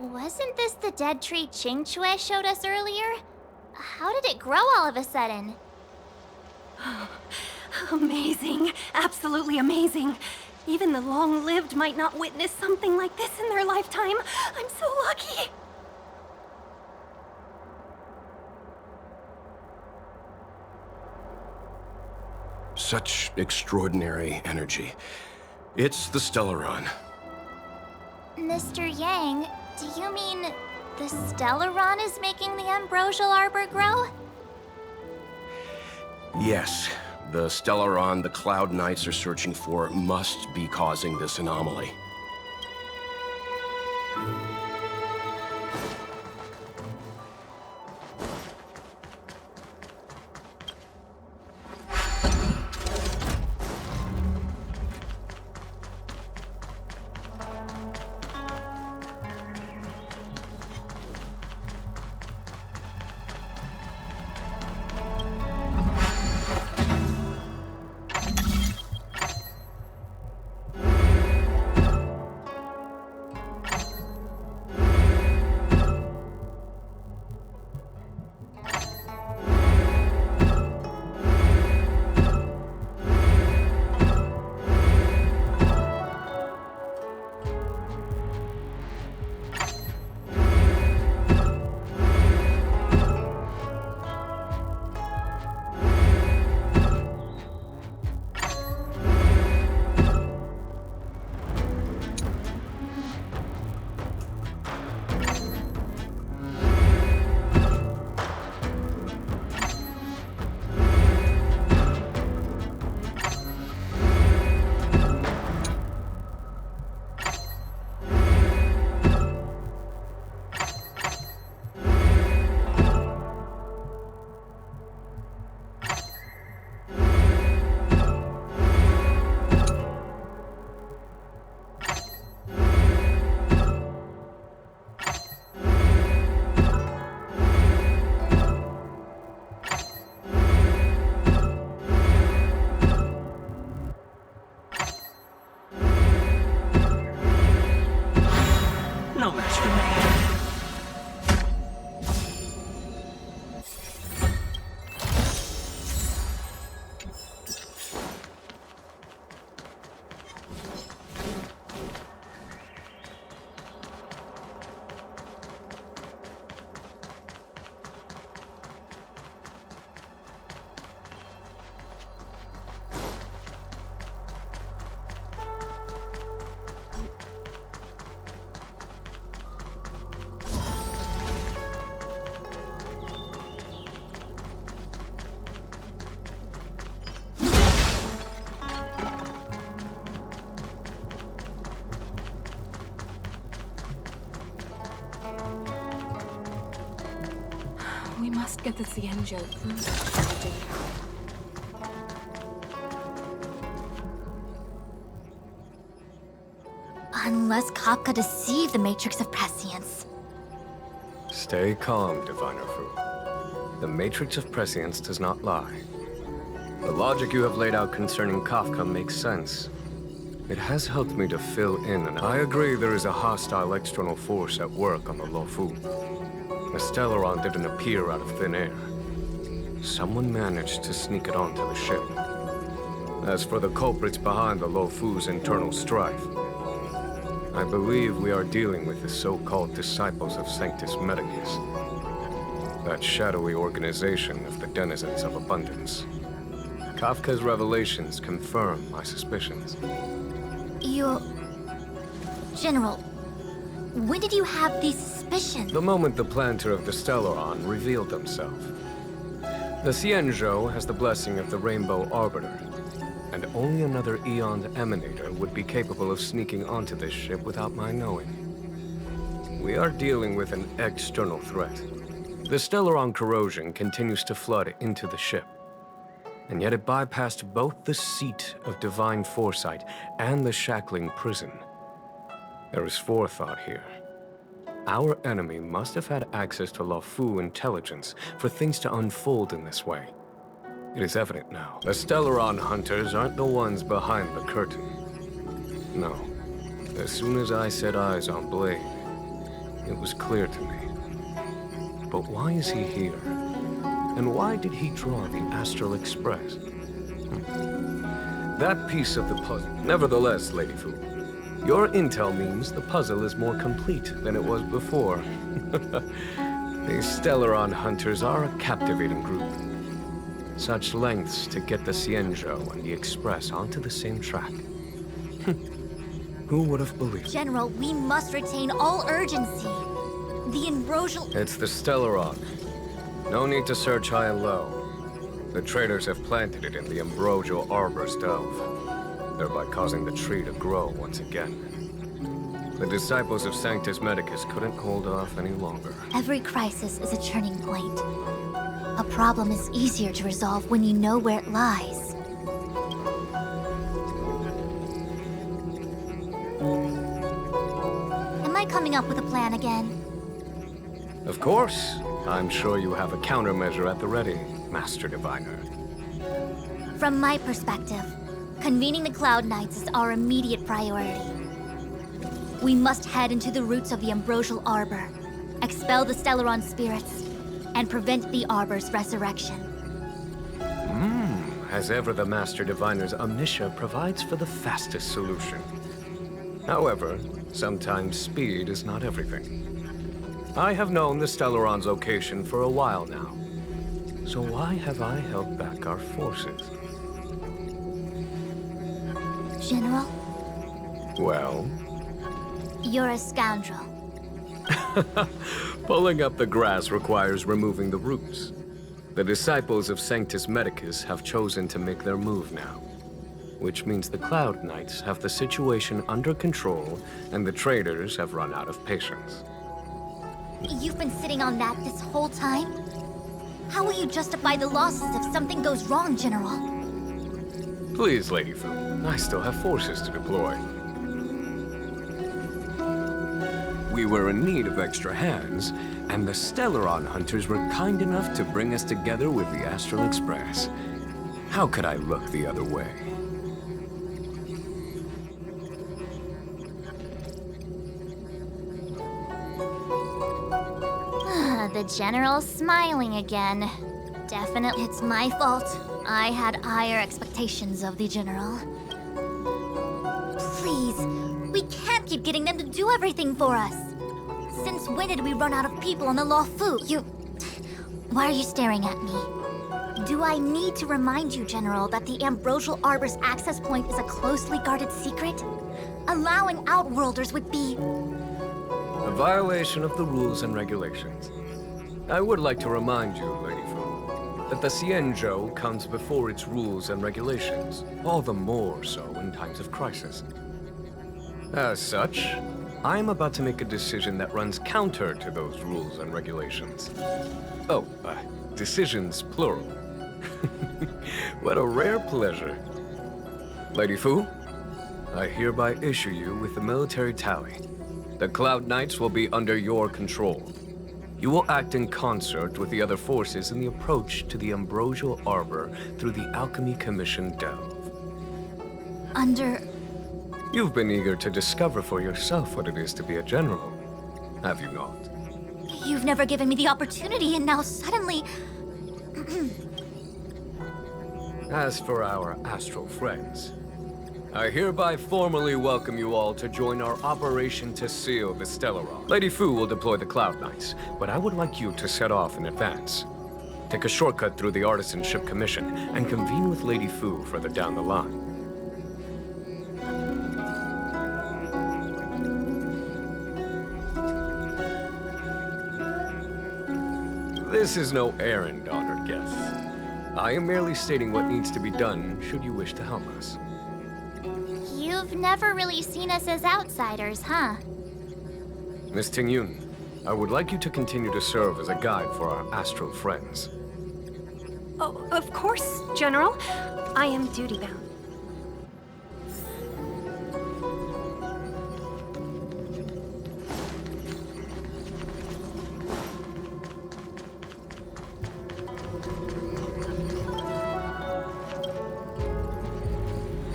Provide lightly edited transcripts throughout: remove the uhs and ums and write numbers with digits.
Wasn't this the dead tree Ching Chue showed us earlier? How did it grow all of a sudden? Amazing. Absolutely amazing. Even the long-lived might not witness something like this in their lifetime. I'm so lucky. Such extraordinary energy. It's the Stellaron. Mr. Yang, do you mean the Stellaron is making the ambrosial arbor grow? Yes, the Stellaron the Cloud Knights are searching for must be causing this anomaly. We must get the Xianzhou through. Unless Kafka deceived the Matrix of Prescience. Stay calm, Diviner Fu. The Matrix of Prescience does not lie. The logic you have laid out concerning Kafka makes sense. It has helped me to fill in, and I agree there is a hostile external force at work on the Luofu. The Stellaron didn't appear out of thin air. Someone managed to sneak it onto the ship. As for the culprits behind the Luofu's internal strife, I believe we are dealing with the so-called Disciples of Sanctus Medicus. That shadowy organization of the denizens of abundance. Kafka's revelations confirm my suspicions. General, when did you have these suspicions? The moment the planter of the Stellaron revealed himself. The Xianzhou has the blessing of the Rainbow Arbiter, and only another Eon Emanator would be capable of sneaking onto this ship without my knowing. We are dealing with an external threat. The Stellaron corrosion continues to flood into the ship. And yet it bypassed both the seat of divine foresight and the shackling prison. There is forethought here. Our enemy must have had access to Luofu intelligence for things to unfold in this way. It is evident now. The Stellaron hunters aren't the ones behind the curtain. No. As soon as I set eyes on Blade, it was clear to me. But why is he here? And why did he draw the Astral Express? That piece of the puzzle. Nevertheless, Lady Fu, your intel means the puzzle is more complete than it was before. These Stellaron hunters are a captivating group. Such lengths to get the Xianzhou and the Express onto the same track. Who would have believed? General, we must retain all urgency. The ambrosial... It's the Stellaron. No need to search high and low. The traders have planted it in the ambrosial arbor's delve, thereby causing the tree to grow once again. The disciples of Sanctus Medicus couldn't hold off any longer. Every crisis is a turning point. A problem is easier to resolve when you know where it lies. Am I coming up with a plan again? Of course. I'm sure you have a countermeasure at the ready, Master Diviner. From my perspective, convening the Cloud Knights is our immediate priority. We must head into the roots of the Ambrosial Arbor, expel the Stellaron spirits, and prevent the Arbor's resurrection. As ever, the Master Diviner's omniscia provides for the fastest solution. However, sometimes speed is not everything. I have known the Stellaron's location for a while now. So why have I held back our forces? General, Well, you're a scoundrel. pulling up the grass requires removing the roots. The disciples of Sanctus Medicus have chosen to make their move now, which means the Cloud Knights have the situation under control and the traders have run out of patience. You've been sitting on that this whole time? How will you justify the losses if something goes wrong, General? Please, Lady Fu, I still have forces to deploy. We were in need of extra hands, and the Stellaron hunters were kind enough to bring us together with the Astral Express. How could I look the other way? The General's smiling again. Definitely, it's my fault. I had higher expectations of the General. Please, we can't keep getting them to do everything for us. Since when did we run out of people on the Luofu? Why are you staring at me? Do I need to remind you, General, that the Ambrosial Arbor's access point is a closely guarded secret? Allowing Outworlders would be... A violation of the rules and regulations. I would like to remind you, Lady Fu, that the Xianzhou comes before its rules and regulations, all the more so in times of crisis. As such, I am about to make a decision that runs counter to those rules and regulations. Oh, decisions plural. What a rare pleasure. Lady Fu, I hereby issue you with the military tally. The Cloud Knights will be under your control. You will act in concert with the other forces in the approach to the Ambrosial Arbor through the Alchemy Commission delve. Under... You've been eager to discover for yourself what it is to be a general, have you not? You've never given me the opportunity, and now suddenly... As for our astral friends, I hereby formally welcome you all to join our operation to seal the Stellaron. Lady Fu will deploy the Cloud Knights, but I would like you to set off in advance. Take a shortcut through the Artisanship Commission and convene with Lady Fu further down the line. This is no errand, honored guests. I am merely stating what needs to be done should you wish to help us. You've never really seen us as outsiders, huh? Miss Ting-Yun, I would like you to continue to serve as a guide for our astral friends. Oh, of course, General. I am duty-bound.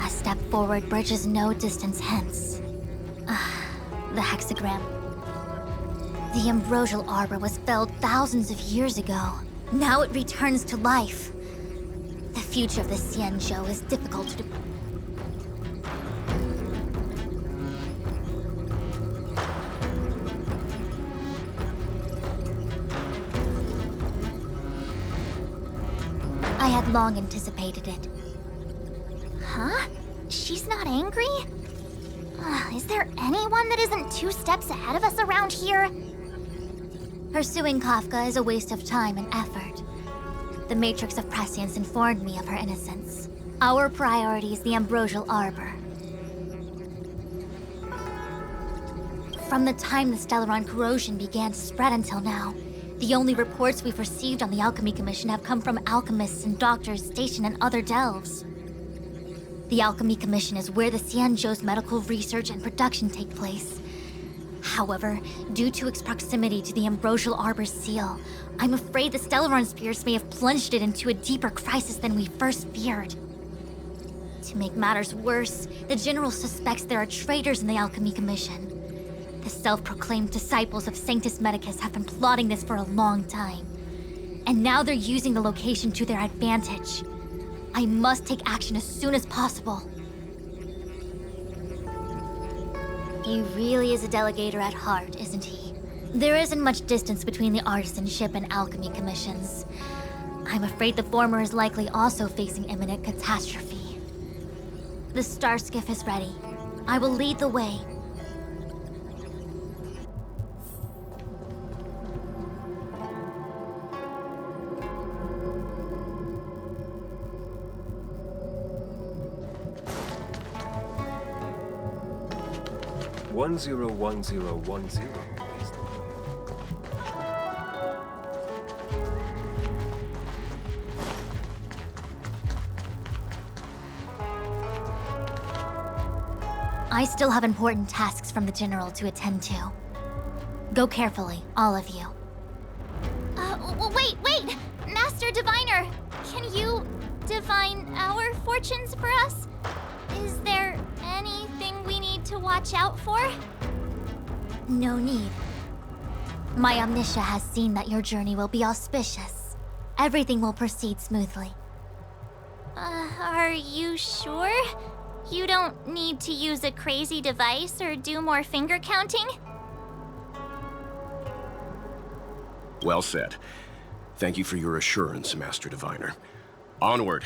A step forward bridges no distance hence. The hexagram. The ambrosial arbor was felled thousands of years ago. Now it returns to life. The future of the Xianzhou is difficult to... I had long anticipated it. Huh? She's not angry? Is there anyone that isn't 2 steps ahead of us around here? Pursuing Kafka is a waste of time and effort. The Matrix of Prescience informed me of her innocence. Our priority is the ambrosial arbor. From the time the Stellaron corrosion began to spread until now, the only reports we've received on the Alchemy Commission have come from alchemists and doctors stationed in other delves. The Alchemy Commission is where the Xianzhou's medical research and production take place. However, due to its proximity to the ambrosial arbor's seal, I'm afraid the Stellaron spirits may have plunged it into a deeper crisis than we first feared. To make matters worse, the General suspects there are traitors in the Alchemy Commission. The self-proclaimed disciples of Sanctus Medicus have been plotting this for a long time. And now they're using the location to their advantage. I must take action as soon as possible. He really is a delegator at heart, isn't he? There isn't much distance between the artisanship and alchemy commissions. I'm afraid the former is likely also facing imminent catastrophe. The star skiff is ready. I will lead the way. One zero 101010 is the I still have important tasks from the General to attend to. Go carefully, all of you. Wait! Master Diviner! Can you divine our fortunes for us? Is there anything we need to watch out for? No need. My Omniscia has seen that your journey will be auspicious. Everything will proceed smoothly. Are you sure? You don't need to use a crazy device or do more finger counting? Well said. Thank you for your assurance, Master Diviner. Onward.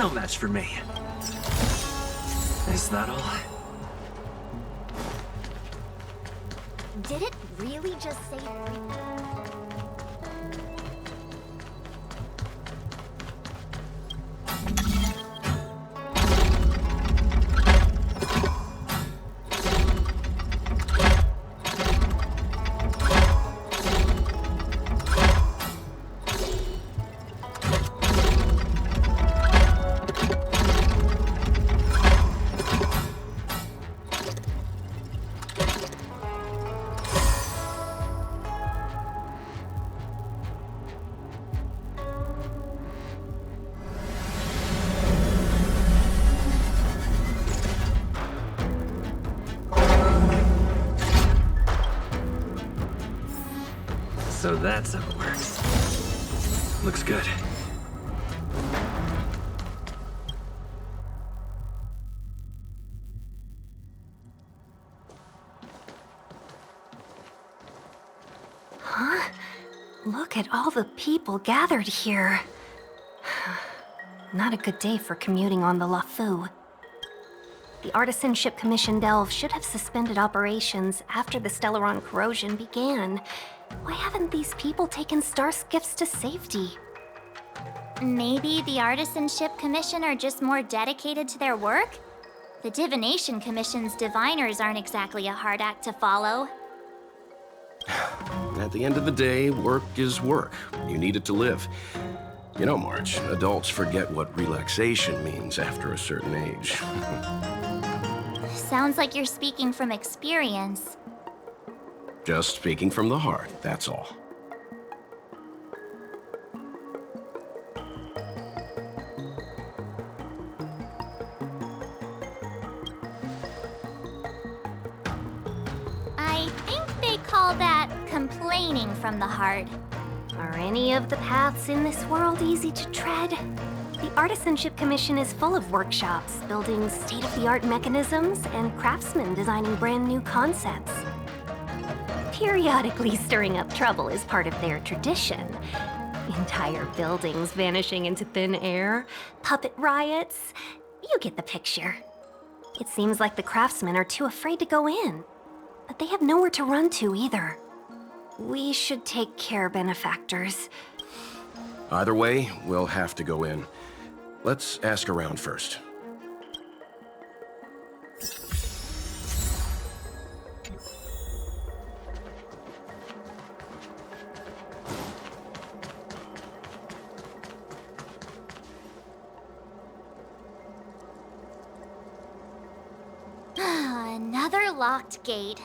no match for me. Is that all? Did it really just say... So that's how it works. Looks good. Look at all the people gathered here. Not a good day for commuting on the LaFu. The Artisanship Commission Delve should have suspended operations after the Stellaron corrosion began. Why haven't these people taken star skiffs to safety? Maybe the Artisanship Commission are just more dedicated to their work? The Divination Commission's diviners aren't exactly a hard act to follow. At the end of the day, work is work. You need it to live. You know, Marge, adults forget what relaxation means after a certain age. Sounds like you're speaking from experience. Just speaking from the heart, that's all. I think they call that complaining from the heart. Are any of the paths in this world easy to tread? The Artisanship Commission is full of workshops, building state-of-the-art mechanisms, and craftsmen designing brand new concepts. Periodically stirring up trouble is part of their tradition. Entire buildings vanishing into thin air, puppet riots. You get the picture. It seems like the craftsmen are too afraid to go in, but they have nowhere to run to either. We should take care, benefactors. Either way, we'll have to go in. Let's ask around first. Another locked gate.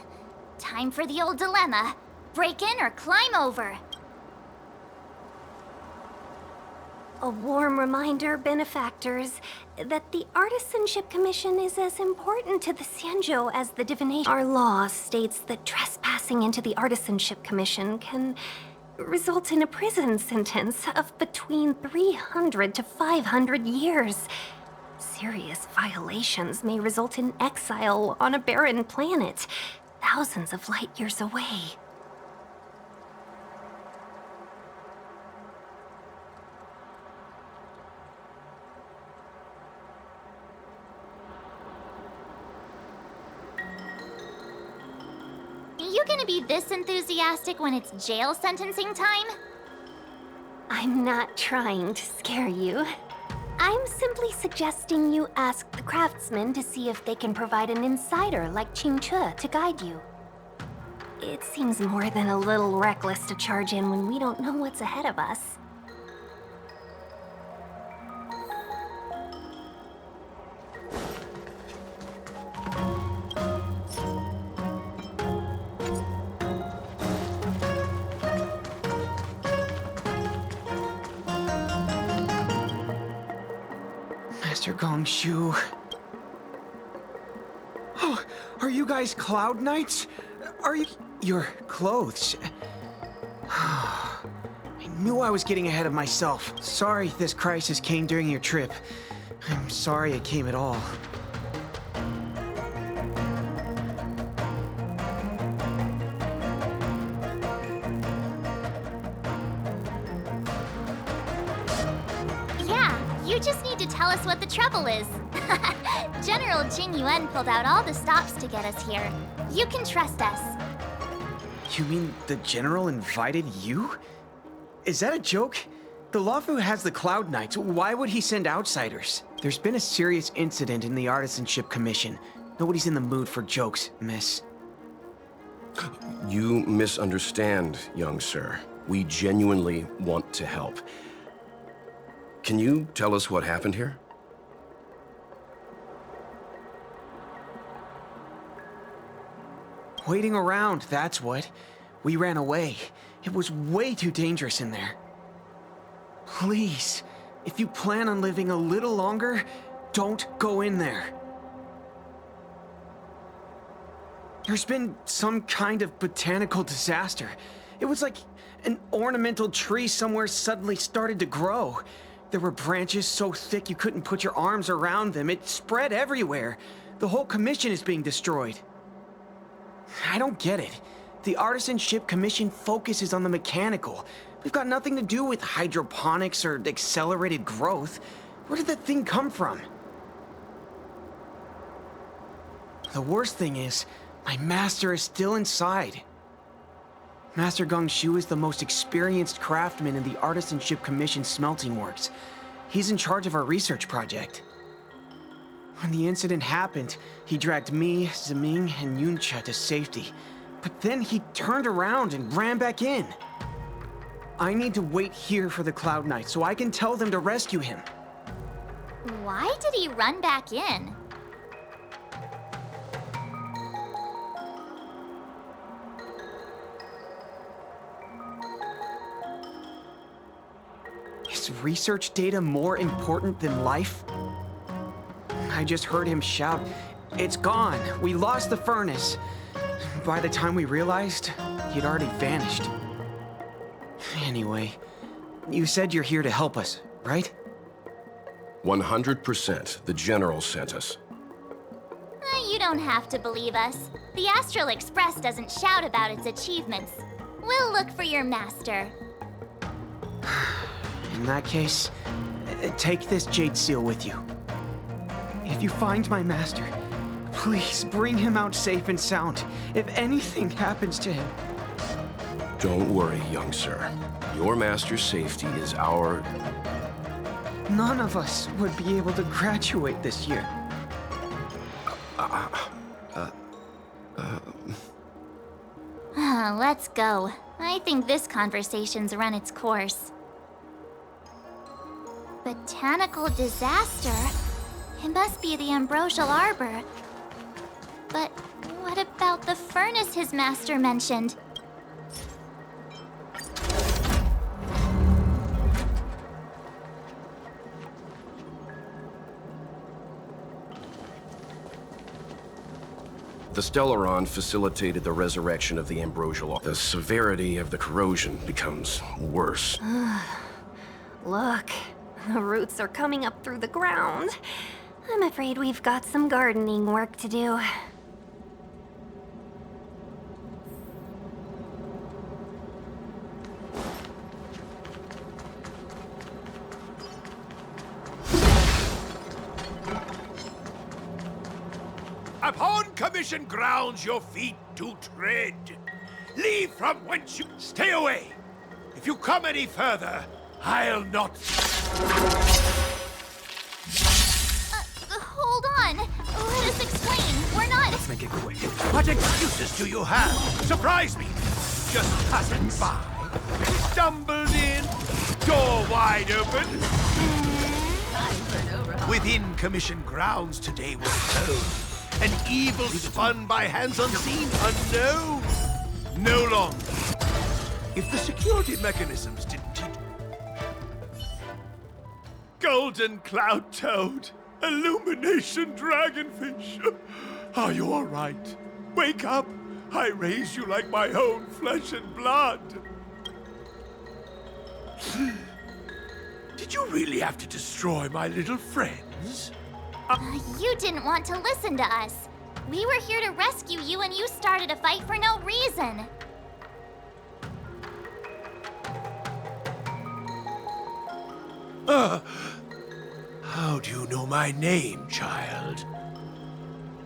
Time for the old dilemma. Break in or climb over. A warm reminder, benefactors, that the Artisanship Commission is as important to the Xianzhou as the divination. Our law states that trespassing into the Artisanship Commission can result in a prison sentence of between 300 to 500 years. Serious violations may result in exile on a barren planet, thousands of light years away. You gonna be this enthusiastic when it's jail sentencing time? I'm not trying to scare you. I'm simply suggesting you ask the craftsmen to see if they can provide an insider like Qingche to guide you. It seems more than a little reckless to charge in when we don't know what's ahead of us. Master Gongshu. Oh, are you guys Cloud Knights? Are you... your clothes? I knew I was getting ahead of myself. Sorry this crisis came during your trip. I'm sorry it came at all. You just need to tell us what the trouble is. General Jing Yuan pulled out all the stops to get us here. You can trust us. You mean the General invited you? Is that a joke? The LaFu has the Cloud Knights. Why would he send outsiders? There's been a serious incident in the Artisanship Commission. Nobody's in the mood for jokes, miss. You misunderstand, young sir. We genuinely want to help. Can you tell us what happened here? Waiting around, that's what. We ran away. It was way too dangerous in there. Please, if you plan on living a little longer, don't go in there. There's been some kind of botanical disaster. It was like An ornamental tree somewhere suddenly started to grow. There were branches so thick you couldn't put your arms around them. It spread everywhere. The whole commission is being destroyed. I don't get it. The Artisanship Commission focuses on the mechanical. We've got nothing to do with hydroponics or accelerated growth. Where did that thing come from? The worst thing is, my master is still inside. Master Gongshu is the most experienced craftsman in the Artisanship Commission smelting works. He's in charge of our research project. When the incident happened, he dragged me, Zeming, and Yuncha to safety. But then he turned around and ran back in. I need to wait here for the Cloud Knight so I can tell them to rescue him. Why did he run back in? Is research data more important than life? I just heard him shout, "It's gone! We lost the furnace!" By the time we realized, he'd already vanished. Anyway, you said you're here to help us, right? 100%. The General sent us. You don't have to believe us. The Astral Express doesn't shout about its achievements. We'll look for your master. In that case, take this jade seal with you. If you find my master, please bring him out safe and sound. If anything happens to him. Don't worry, young sir. Your master's safety is our... None of us would be able to graduate this year. Let's go. I think this conversation's run its course. Botanical disaster? It must be the ambrosial arbor. But what about the furnace his master mentioned? The Stellaron facilitated the resurrection of the ambrosial. The severity of the corrosion becomes worse. Look, the roots are coming up through the ground. I'm afraid we've got some gardening work to do. Upon commission grounds your feet do tread. Leave from whence you stay away. If you come any further, I'll not. Hold on. Let us explain. We're not. Let's make it quick. What excuses do you have? Surprise me. Just passing by. Stumbled in. Door wide open. Within commission grounds today was told. An evil spun by hands unseen, unknown. No longer. If the security mechanisms didn't teach... Golden Cloud Toad, Illumination Dragonfish. Are you all right? Wake up. I raise you like my own flesh and blood. Did you really have to destroy my little friends? You didn't want to listen to us. We were here to rescue you and you started a fight for no reason. How do you know my name, child?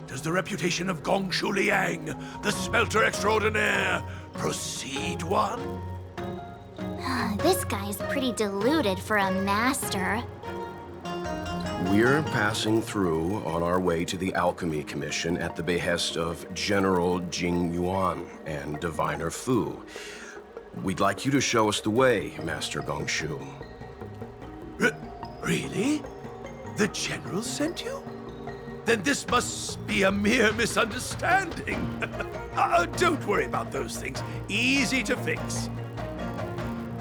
Does the reputation of Gongshu Liang, the smelter extraordinaire, precede one? This guy's pretty deluded for a master. We're passing through on our way to the Alchemy Commission at the behest of General Jing Yuan and Diviner Fu. We'd like you to show us the way, Master Gongshu. Really? The General sent you? Then this must be a mere misunderstanding. Don't worry about those things. Easy to fix.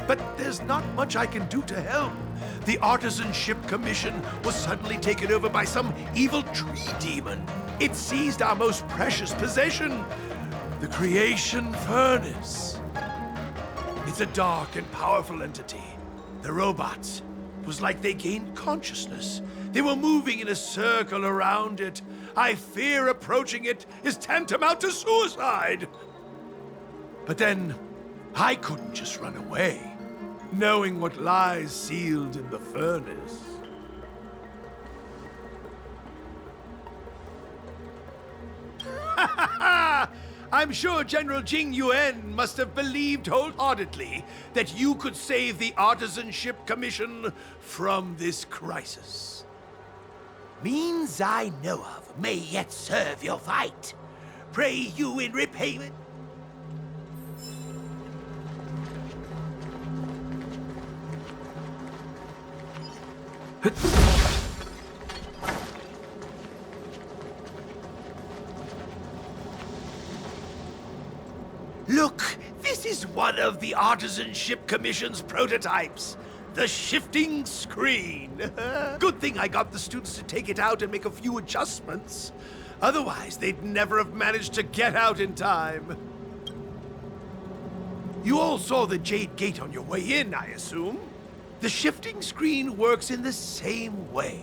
But there's not much I can do to help. The Artisanship Commission was suddenly taken over by some evil tree demon. It seized our most precious possession, the creation furnace. It's a dark and powerful entity. The robots. It was like they gained consciousness. They were moving in a circle around it. I fear approaching it is tantamount to suicide. But then, I couldn't just run away, knowing what lies sealed in the furnace. I'm sure General Jing Yuan must have believed wholeheartedly that you could save the Artisanship Commission from this crisis. Means I know of may yet serve your fight. Pray you in repayment. Look, this is one of the Artisanship Commission's prototypes. The shifting screen. Good thing I got the students to take it out and make a few adjustments. Otherwise, they'd never have managed to get out in time. You all saw the Jade Gate on your way in, I assume? The shifting screen works in the same way.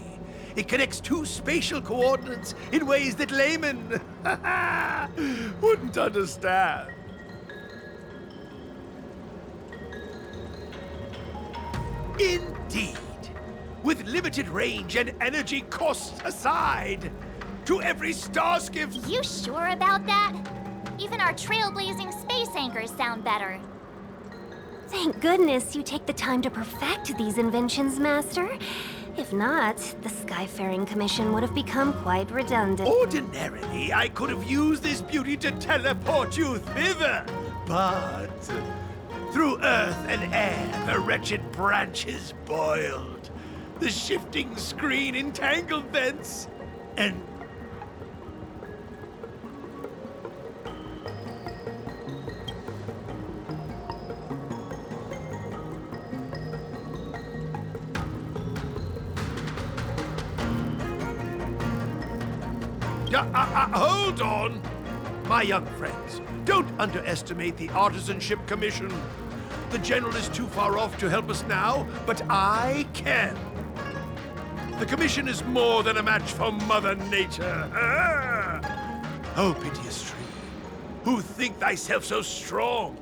It connects two spatial coordinates in ways that laymen wouldn't understand. Indeed. With limited range and energy costs aside, to every starskiff... You sure about that? Even our trailblazing space anchors sound better. Thank goodness you take the time to perfect these inventions, Master. If not, the Skyfaring Commission would have become quite redundant. Ordinarily, I could have used this beauty to teleport you thither, but... through earth and air, the wretched branches boiled. The shifting screen entangled thence, and... hold on! My young friends, don't underestimate the Artisanship Commission. The General is too far off to help us now, but I can. The Commission is more than a match for Mother Nature. Oh, piteous tree, who think thyself so strong?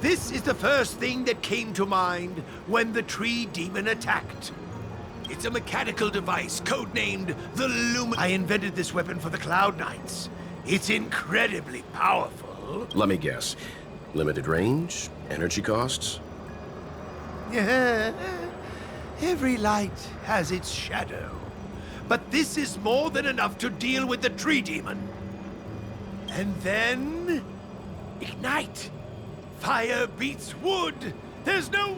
This is the first thing that came to mind when the tree demon attacked. It's a mechanical device codenamed the Lumen. I invented this weapon for the Cloud Knights. It's incredibly powerful. Let me guess. Limited range? Energy costs? Yeah. Every light has its shadow. But this is more than enough to deal with the tree demon. And then... ignite! Fire beats wood! There's no...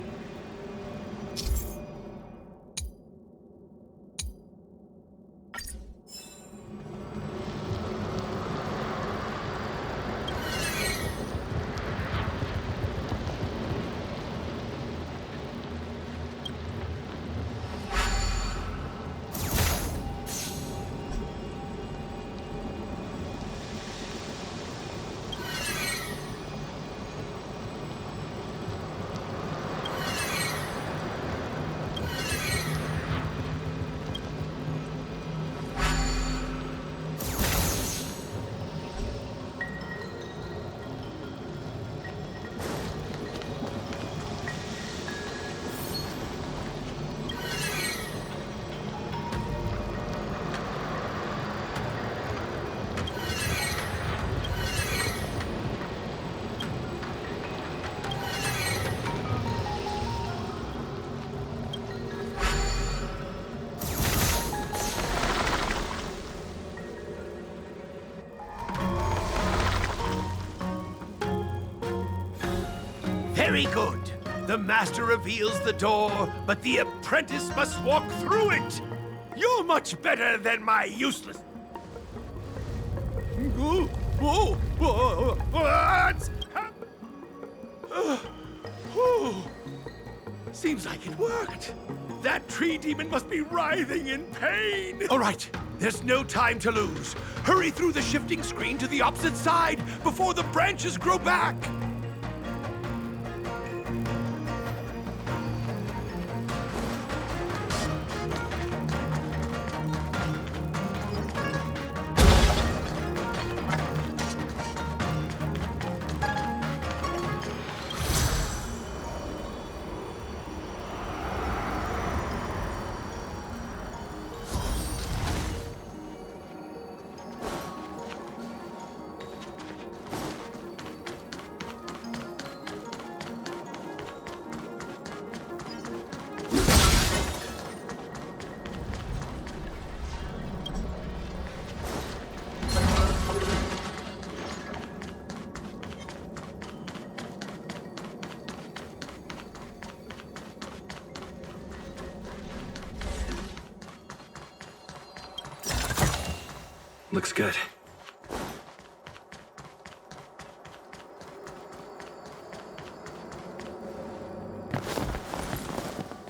Very good. The master reveals the door, but the apprentice must walk through it. You're much better than my useless... What? Seems like it worked. That tree demon must be writhing in pain. All right, There's no time to lose. Hurry through the shifting screen to the opposite side before the branches grow back. Looks good.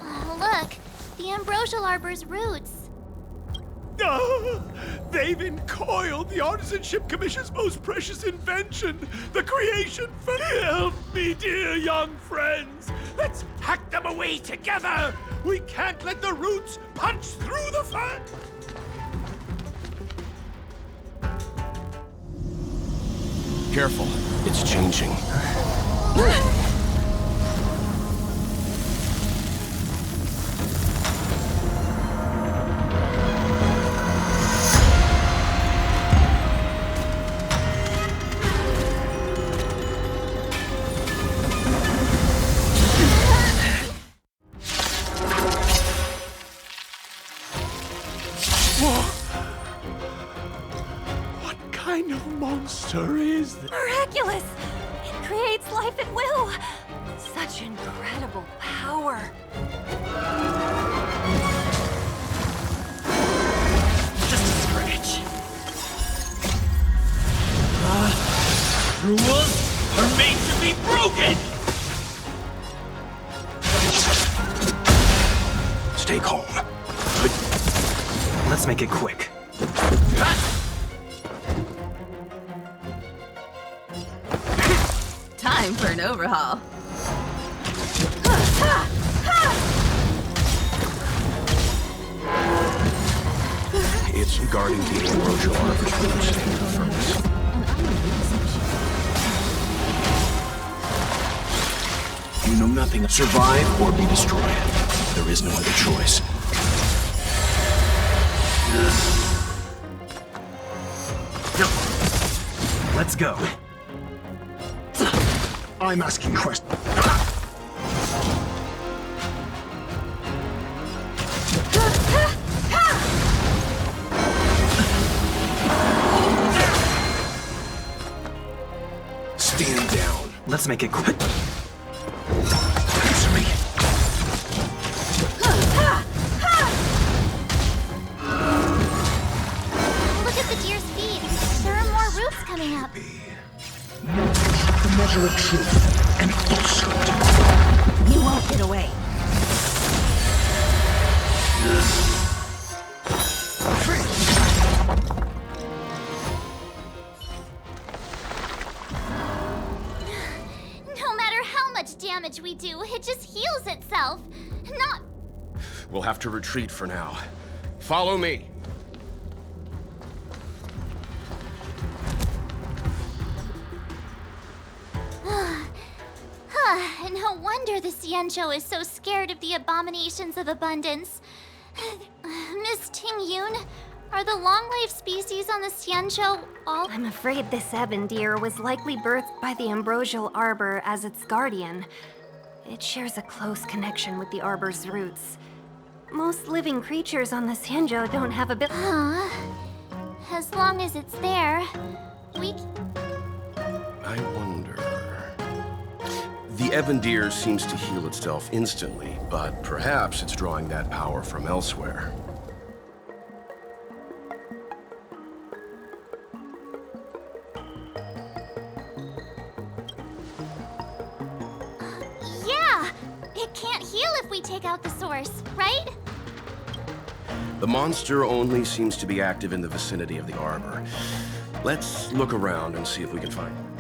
Look, the ambrosial arbor's roots. Ah, they've encoiled the Artisanship Commission's most precious invention, the creation for... Help me, dear young friends. Let's hack them away together. We can't let the roots punch through the fat. Careful, it's changing. What kind of monster is this? Miraculous! It creates life at will! Such incredible power! Just a scratch. Rules are made to be broken! Stay calm. Let's make it quick. Time for an overhaul. It's guarding the ambrosial arbor's roots and the furnace. You know nothing. Survive or be destroyed. There is no other choice. Let's go. I'm asking questions. Stand down. Let's make it quick. Answer me. Look at the deer's feet. There are more roots coming up. The measure of truth and falsehood. You won't get away. No matter how much damage we do, it just heals itself. Not... We'll have to retreat for now. Follow me. No wonder the Xianzhou is so scared of the abominations of abundance. Miss Ting Yun, are the long-lived species on the Xianzhou all... I'm afraid this ebon deer was likely birthed by the ambrosial arbor as its guardian. It shares a close connection with the arbor's roots. Most living creatures on the Xianzhou don't have a bit... Huh? As long as it's there, we... I wonder... The ebon deer seems to heal itself instantly, but perhaps it's drawing that power from elsewhere. Yeah! It can't heal if we take out the source, right? The monster only seems to be active in the vicinity of the arbor. Let's look around and see if we can find it.